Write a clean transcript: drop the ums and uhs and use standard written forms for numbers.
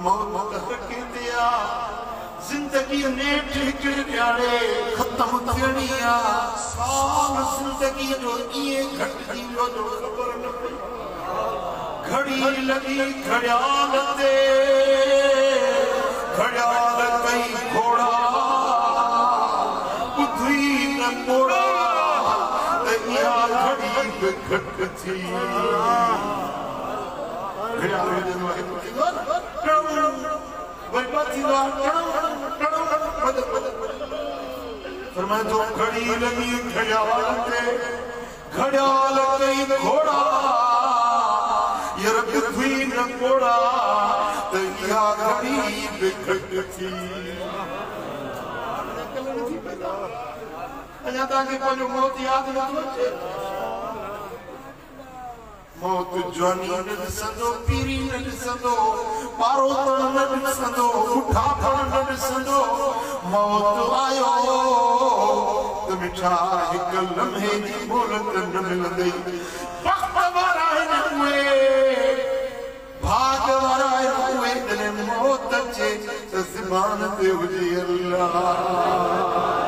मौत के दिया जिंदगी नेट हिकड़े ॾियारे ख़त्म थियणी आ साल जिंदगी जो इएं घटिजी वियो जो ख़बर न पई घड़ी लगी घड़ियाल ते घड़ियाल कई घोड़ा ॿुधी न मोड़ा त इहा घड़ी बि घटि थी फरमाए तो घड़ी लगी घड़ियाल ते घड़ियाल कई घोड़ा यार पृथ्वी न मोड़ा त इहा घड़ी बि घटि थी अञा तव्हांखे पंहिंजो मौत यादि नथो अचे मौत जवानी न ॾिसंदो पीरी न ॾिसंदो पारोतण न ॾिसंदो बुढ़ापण न ॾिसंदो मौत आयो त मिठा हिक लम्हे जी मोहलत न मिलंदी वक्त वारा आहिनि उहे भाग वारा आहिनि उहे जॾहिं मौत अचे त ज़बान ते हुजे अल्लाह